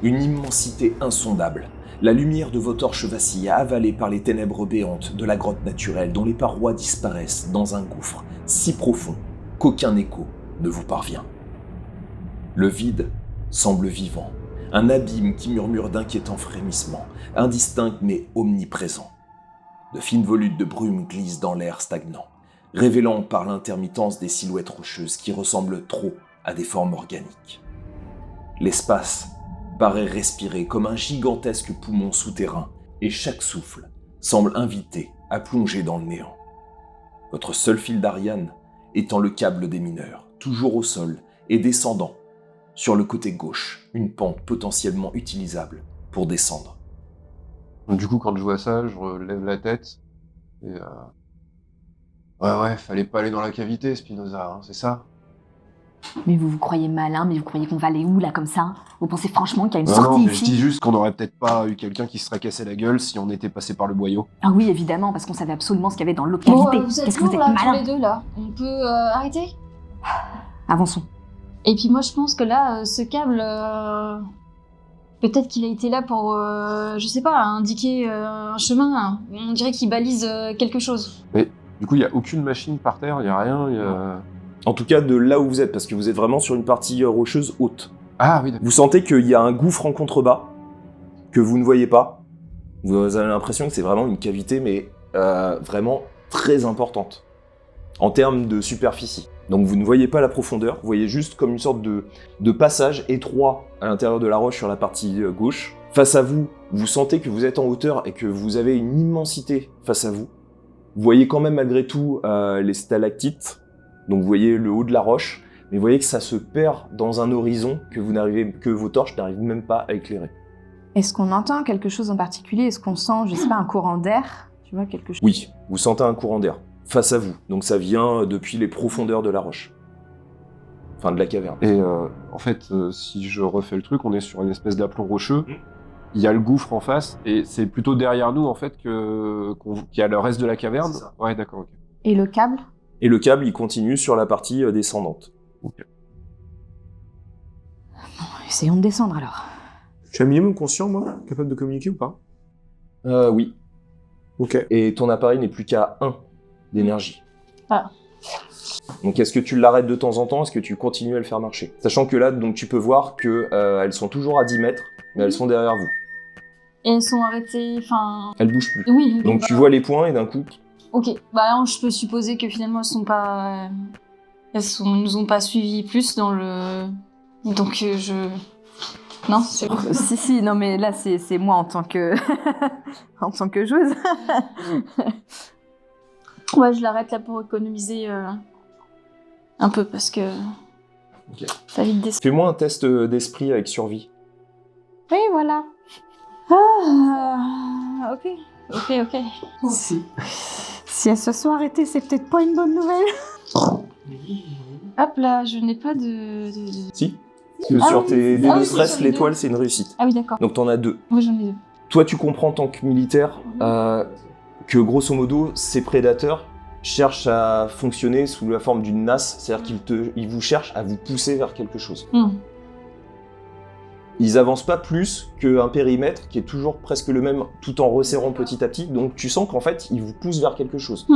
Speaker 1: une immensité insondable. La lumière de vos torches vacille, avalée par les ténèbres béantes de la grotte naturelle dont les parois disparaissent dans un gouffre si profond qu'aucun écho ne vous parvient. Le vide semble vivant, un abîme qui murmure d'inquiétants frémissements, indistinct mais omniprésent. De fines volutes de brume glissent dans l'air stagnant, révélant par l'intermittence des silhouettes rocheuses qui ressemblent trop à des formes organiques. L'espace paraît respirer comme un gigantesque poumon souterrain et chaque souffle semble inviter à plonger dans le néant. Votre seul fil d'Ariane étant le câble des mineurs, toujours au sol et descendant sur le côté gauche, une pente potentiellement utilisable pour descendre.
Speaker 3: Du coup, quand je vois ça, je relève la tête et ouais, fallait pas aller dans la cavité, Spinoza, hein, c'est ça?
Speaker 2: Mais vous croyez malin, mais vous croyez qu'on va aller où, là, comme ça? Vous pensez franchement qu'il y a une
Speaker 3: Non,
Speaker 2: sortie
Speaker 3: mais
Speaker 2: ici?
Speaker 3: je dis juste qu'on aurait peut-être pas eu quelqu'un qui se serait cassé la gueule si on était passé par le boyau.
Speaker 2: Ah oui, évidemment, parce qu'on savait absolument ce qu'il y avait dans l'autre
Speaker 5: Bon,
Speaker 2: cavité.
Speaker 5: vous êtes
Speaker 2: Qu'est-ce que vous
Speaker 5: lourds
Speaker 2: êtes
Speaker 5: là, tous
Speaker 2: malin?
Speaker 5: les deux là. On peut arrêter?
Speaker 2: Avançons.
Speaker 5: Et puis moi je pense que là, ce câble, peut-être qu'il a été là pour, je sais pas, indiquer un chemin. Hein. On dirait qu'il balise quelque chose.
Speaker 3: Du coup, il y a aucune machine par terre, il y a rien,
Speaker 1: En tout cas, de là où vous êtes, parce que vous êtes vraiment sur une partie rocheuse haute.
Speaker 3: Ah oui, d'accord.
Speaker 1: Vous sentez qu'il y a un gouffre en contrebas, que vous ne voyez pas. Vous avez l'impression que c'est vraiment une cavité, mais vraiment très importante, en termes de superficie. Donc vous ne voyez pas la profondeur, vous voyez juste comme une sorte de passage étroit à l'intérieur de la roche sur la partie gauche. Face à vous, vous sentez que vous êtes en hauteur et que vous avez une immensité face à vous. Vous voyez quand même malgré tout les stalactites, donc vous voyez le haut de la roche, mais vous voyez que ça se perd dans un horizon que vos torches n'arrivent même pas à éclairer.
Speaker 2: Est-ce qu'on entend quelque chose en particulier? Est-ce qu'on sent, je sais pas, un courant d'air? Tu vois, quelque chose?
Speaker 1: Oui, vous sentez un courant d'air face à vous, donc ça vient depuis les profondeurs de la roche. Enfin, de la caverne.
Speaker 3: Et en fait, si je refais le truc, on est sur une espèce d'aplomb rocheux. Il y a le gouffre en face, et c'est plutôt derrière nous, en fait, qu'il y a le reste de la caverne.
Speaker 1: C'est ça.
Speaker 3: Ouais, d'accord, ok.
Speaker 2: Et le câble?
Speaker 1: Et le câble, il continue sur la partie descendante.
Speaker 2: Essayons de descendre alors.
Speaker 4: Je suis un minimum conscient, moi, capable de communiquer ou pas?
Speaker 1: Oui.
Speaker 4: Ok.
Speaker 1: Et ton appareil n'est plus qu'à 1 d'énergie.
Speaker 5: Ah.
Speaker 1: Donc est-ce que tu l'arrêtes de temps en temps? Est-ce que tu continues à le faire marcher? Sachant que là, donc, tu peux voir qu'elles sont toujours à 10 mètres, mais elles sont derrière vous.
Speaker 5: Et elles sont arrêtées, enfin.
Speaker 1: Elles bougent plus.
Speaker 5: Oui.
Speaker 1: Donc tu vois les points et d'un coup...
Speaker 5: Ok. Bah là, je peux supposer que finalement elles sont pas, nous ont pas suivis plus dans le. Donc Non, c'est bon.
Speaker 2: Si, non mais là c'est moi en tant que en tant que joueuse.
Speaker 5: Ouais, je l'arrête là pour économiser un peu parce que
Speaker 1: Ok.
Speaker 5: ça vite descend.
Speaker 1: Fais-moi un test d'esprit avec survie.
Speaker 2: Oui, voilà.
Speaker 5: Ah, ok.
Speaker 2: Si elle se soit arrêtée, c'est peut-être pas une bonne nouvelle.
Speaker 5: Hop là, je n'ai pas de.
Speaker 1: Si.
Speaker 5: Ah
Speaker 1: Sur
Speaker 5: oui.
Speaker 1: tes dés
Speaker 5: Ah
Speaker 1: de
Speaker 5: oui,
Speaker 1: stress,
Speaker 5: sur les
Speaker 1: l'étoile,
Speaker 5: deux.
Speaker 1: c'est une réussite.
Speaker 5: Ah oui, d'accord.
Speaker 1: Donc t'en as 2.
Speaker 5: Moi j'en ai deux.
Speaker 1: Toi, tu comprends en tant que militaire que grosso modo, ces prédateurs cherchent à fonctionner sous la forme d'une nasse, c'est-à-dire qu'ils vous cherchent à vous pousser vers quelque chose. Ils avancent pas plus qu'un périmètre qui est toujours presque le même, tout en resserrant petit à petit, donc tu sens qu'en fait, ils vous poussent vers quelque chose.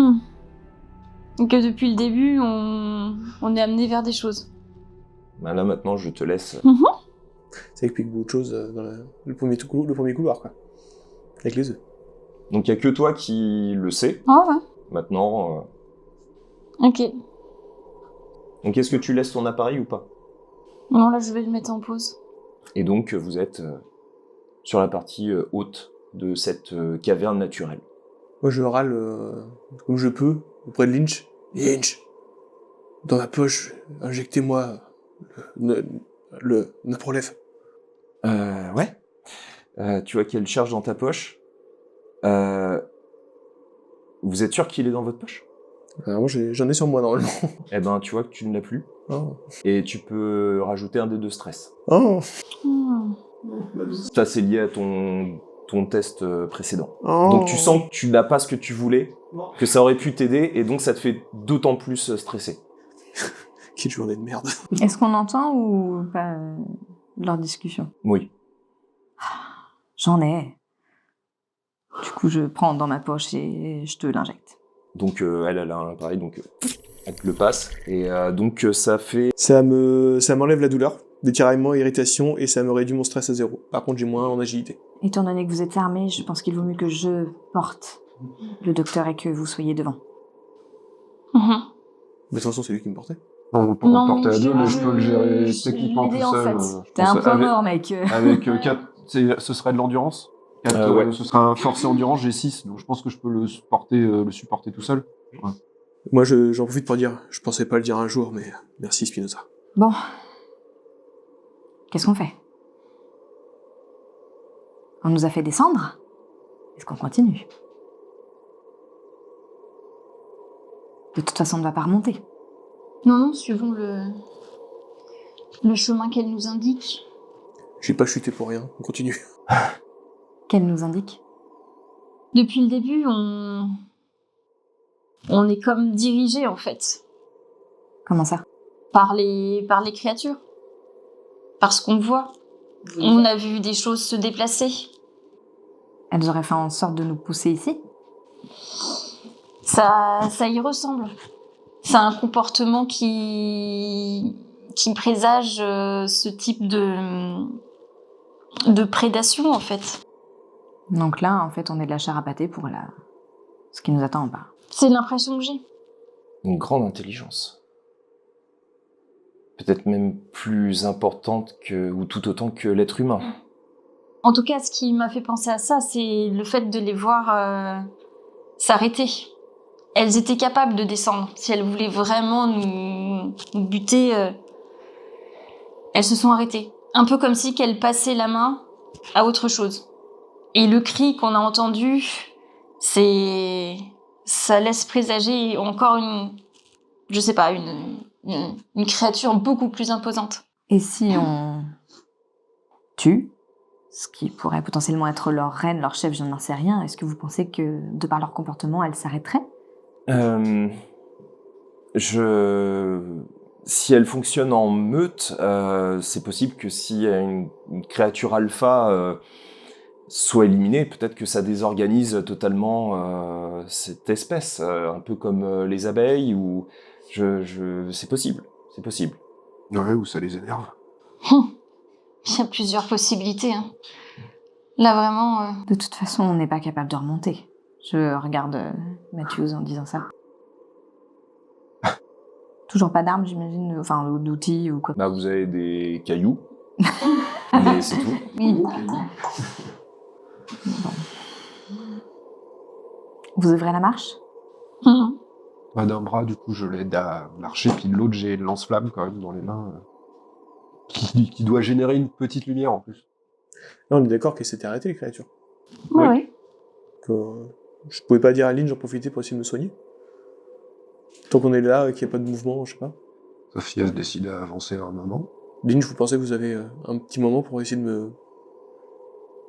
Speaker 5: Donc depuis le début, on est amené vers des choses.
Speaker 1: Ben là, maintenant, je te laisse...
Speaker 4: Ça explique beaucoup de choses dans le premier couloir, quoi. Avec les œufs.
Speaker 1: Donc il y a que toi qui le sais,
Speaker 5: Ah ouais.
Speaker 1: maintenant.
Speaker 5: Ok.
Speaker 1: Donc est-ce que tu laisses ton appareil ou pas?
Speaker 5: Non, là je vais le mettre en pause.
Speaker 1: Et donc vous êtes sur la partie haute de cette caverne naturelle.
Speaker 4: Moi, je râle comme je peux auprès de Lynch. Lynch, dans ma poche, injectez-moi le Naprolef.
Speaker 1: Ouais. Tu vois qu'elle cherche dans ta poche. Vous êtes sûr qu'il est dans votre poche?
Speaker 4: Alors moi, j'en ai sur moi, normalement.
Speaker 1: Eh ben, tu vois que tu ne l'as plus.
Speaker 4: Oh.
Speaker 1: Et tu peux rajouter un dé de stress.
Speaker 4: Oh.
Speaker 1: Ça, c'est lié à ton test précédent.
Speaker 4: Oh.
Speaker 1: Donc tu sens que tu n'as pas ce que tu voulais, que ça aurait pu t'aider, et donc ça te fait d'autant plus stresser.
Speaker 4: Quelle journée de merde.
Speaker 2: Est-ce qu'on entend ou pas leur discussion?
Speaker 1: Oui.
Speaker 2: J'en ai. Du coup, je prends dans ma poche et je te l'injecte.
Speaker 1: Donc elle a un appareil, donc elle te le passe. Et donc ça fait...
Speaker 4: Ça m'enlève la douleur, des tiraillements, irritation, et ça me réduit mon stress à 0. Par contre, j'ai moins en agilité.
Speaker 2: Étant donné que vous êtes armés, je pense qu'il vaut mieux que je porte le docteur et que vous soyez devant.
Speaker 5: Mhm.
Speaker 4: Mais de toute façon, c'est lui qui me portait.
Speaker 3: On peut le
Speaker 5: Non,
Speaker 3: porter à deux, mais
Speaker 5: je-
Speaker 3: je peux le gérer
Speaker 5: je
Speaker 3: techniquement tout
Speaker 5: l'idée, en
Speaker 3: seul.
Speaker 5: fait.
Speaker 3: je
Speaker 2: T'es un
Speaker 3: pense,
Speaker 2: point mort, mec.
Speaker 3: avec 4, ce serait de l'endurance.
Speaker 1: Ouais.
Speaker 3: Ce sera un forcé endurance, j'ai 6, donc je pense que je peux le supporter tout seul.
Speaker 4: Moi, j'en profite pour dire, je pensais pas le dire un jour, mais merci Spinoza.
Speaker 2: Bon. Qu'est-ce qu'on fait? On nous a fait descendre? Est-ce qu'on continue? De toute façon, on ne va pas remonter.
Speaker 5: Non, suivons le chemin qu'elle nous indique.
Speaker 4: J'ai pas chuté pour rien, on continue.
Speaker 2: Qu'elle nous indique?
Speaker 5: Depuis le début, on est comme dirigé, en fait,
Speaker 2: Comment ça?
Speaker 5: par les créatures. Parce qu'on voit. On a vu des choses se déplacer.
Speaker 2: Elles auraient fait en sorte de nous pousser ici?
Speaker 5: Ça y ressemble. C'est un comportement qui présage ce type de prédation, en fait.
Speaker 2: Donc là, en fait, on est de la chair à pâté pour ce qui nous attend en bas.
Speaker 5: C'est l'impression que j'ai.
Speaker 1: Une grande intelligence. Peut-être même plus importante ou tout autant que l'être humain.
Speaker 5: En tout cas, ce qui m'a fait penser à ça, c'est le fait de les voir s'arrêter. Elles étaient capables de descendre. Si elles voulaient vraiment nous buter, elles se sont arrêtées. Un peu comme si qu'elles passaient la main à autre chose. Et le cri qu'on a entendu, ça laisse présager encore une créature beaucoup plus imposante.
Speaker 2: Et si on tue, ce qui pourrait potentiellement être leur reine, leur chef, je n'en sais rien, est-ce que vous pensez que, de par leur comportement, elles s'arrêteraient?
Speaker 1: Si elle fonctionne en meute, c'est possible que si une créature alpha soit éliminée, peut-être que ça désorganise totalement cette espèce, un peu comme les abeilles, ou c'est possible, c'est possible.
Speaker 3: Ouais, ou ça les énerve.
Speaker 5: Il y a plusieurs possibilités. Hein. Là, vraiment...
Speaker 2: De toute façon, on n'est pas capable de remonter. Je regarde Matthews en disant ça. Toujours pas d'armes, j'imagine, enfin d'outils ou quoi.
Speaker 1: Bah, vous avez des cailloux, mais c'est tout.
Speaker 2: Oui. Bon. Vous ouvrez la marche?
Speaker 3: Bah, d'un bras, du coup, je l'aide à marcher, puis de l'autre, j'ai le lance-flamme quand même dans les mains, qui doit générer une petite lumière en plus.
Speaker 4: Là, on est d'accord qu'elles s'étaient arrêtées, les créatures.
Speaker 5: Ouais,
Speaker 1: Oui.
Speaker 5: ouais.
Speaker 4: Que, je pouvais pas dire à Lynn, j'en profitais pour essayer de me soigner. Tant qu'on est là, qu'il n'y a pas de mouvement, je sais pas.
Speaker 3: Sauf si elle se décide à avancer à un moment.
Speaker 4: Lynn, vous pensez que vous avez un petit moment pour essayer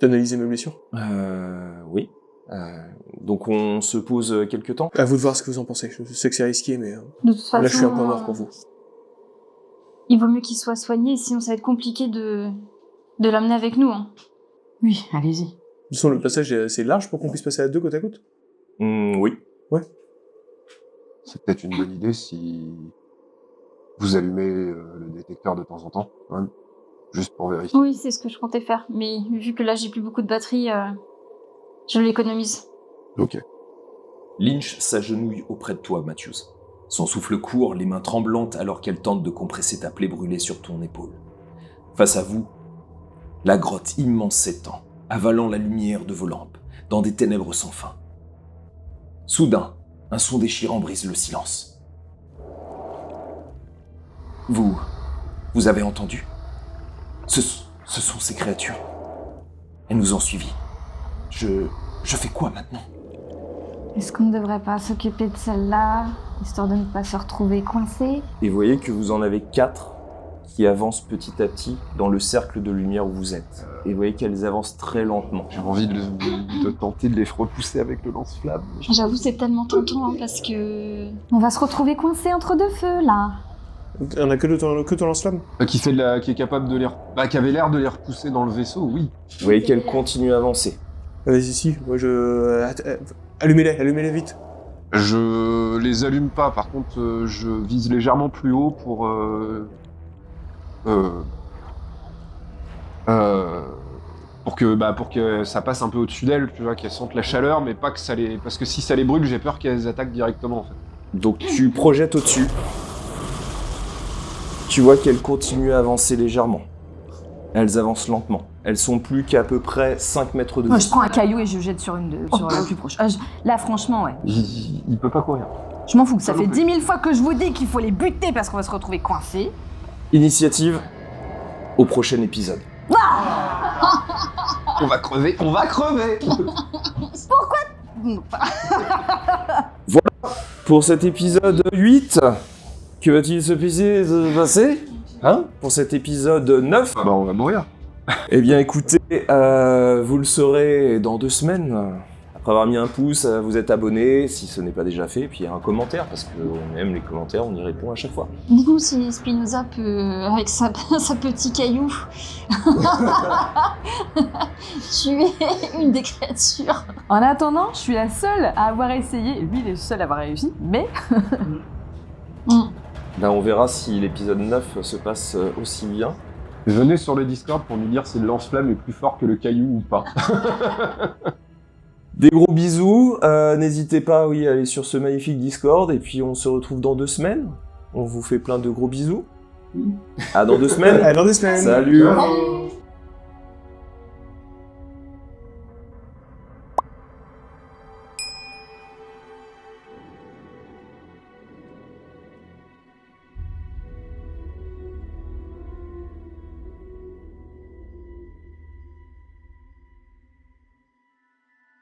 Speaker 4: d'analyser mes blessures?
Speaker 1: Oui. Donc on se pose quelque temps.
Speaker 4: À vous de voir ce que vous en pensez. Je sais que c'est risqué, mais
Speaker 5: De toute façon,
Speaker 4: là, je suis un peu mort pour vous.
Speaker 5: Il vaut mieux qu'il soit soigné, sinon ça va être compliqué de l'amener avec nous. Hein.
Speaker 2: Oui, allez-y.
Speaker 4: De toute façon, le passage est assez large pour qu'on puisse passer à deux côte à côte.
Speaker 1: Oui.
Speaker 3: C'est peut-être une bonne idée si vous allumez le détecteur de temps en temps, quand même, juste pour vérifier.
Speaker 5: Oui, c'est ce que je comptais faire. Mais vu que là, j'ai plus beaucoup de batterie, je l'économise.
Speaker 3: Ok.
Speaker 1: Lynch s'agenouille auprès de toi, Matthews. Son souffle court, les mains tremblantes alors qu'elle tente de compresser ta plaie brûlée sur ton épaule. Face à vous, la grotte immense s'étend, avalant la lumière de vos lampes, dans des ténèbres sans fin. Soudain, un son déchirant brise le silence. Vous avez entendu? Ce sont ces créatures. Elles nous ont suivis. Je fais quoi maintenant?
Speaker 2: Est-ce qu'on ne devrait pas s'occuper de celle-là, histoire de ne pas se retrouver coincé?
Speaker 1: Et vous voyez que vous en avez 4 qui avancent petit à petit dans le cercle de lumière où vous êtes. Et vous voyez qu'elles avancent très lentement.
Speaker 3: J'ai envie de tenter de les repousser avec le lance-flamme.
Speaker 5: J'avoue, c'est tellement tentant hein, parce que.
Speaker 2: On va se retrouver coincé entre deux feux, là.
Speaker 4: On a que ton lance-flamme.
Speaker 3: Qui est capable de qui avait l'air de les repousser dans le vaisseau, oui.
Speaker 1: Vous voyez qu'elles continuent à avancer.
Speaker 4: Vas-y, si. Moi, allumez-les vite.
Speaker 3: Je les allume pas, par contre, je vise légèrement plus haut pour que ça passe un peu au-dessus d'elles, tu vois, qu'elles sentent la chaleur, mais pas que ça les... Parce que si ça les brûle, j'ai peur qu'elles attaquent directement, en fait.
Speaker 1: Donc tu projettes au-dessus. Tu vois qu'elles continuent à avancer légèrement. Elles avancent lentement. Elles sont plus qu'à peu près 5 mètres de
Speaker 2: Moi,
Speaker 1: vous.
Speaker 2: je prends un caillou et je jette sur sur la plus proche. Là, franchement, ouais.
Speaker 3: Il peut pas courir.
Speaker 2: Je m'en fous. Ça
Speaker 3: Pas
Speaker 2: fait
Speaker 3: non plus.
Speaker 2: 10 000 fois que je vous dis qu'il faut les buter parce qu'on va se retrouver coincés.
Speaker 1: Initiative au prochain épisode.
Speaker 3: On va crever.
Speaker 1: Pour cet épisode 8, que va-t-il se passer hein? Pour cet épisode 9,
Speaker 3: Bah, on va mourir.
Speaker 1: eh bien écoutez, vous le saurez dans 2 semaines. Après avoir mis un pouce, vous êtes abonné, si ce n'est pas déjà fait, puis un commentaire, parce qu'on aime les commentaires, on y répond à chaque fois.
Speaker 5: Dites-nous si Spinoza peut, avec sa petit caillou, tuer une des créatures.
Speaker 2: En attendant, je suis la seule à avoir essayé. Lui, il est le seul à avoir réussi. Mais
Speaker 1: Ben, on verra si l'épisode 9 se passe aussi bien.
Speaker 3: Venez sur le Discord pour nous dire si le lance-flamme est plus fort que le caillou ou pas.
Speaker 1: Des gros bisous, n'hésitez pas à aller sur ce magnifique Discord, et puis on se retrouve dans 2 semaines. On vous fait plein de gros bisous. À dans 2 semaines.
Speaker 4: Dans 2 semaines.
Speaker 1: Salut.
Speaker 5: Salut.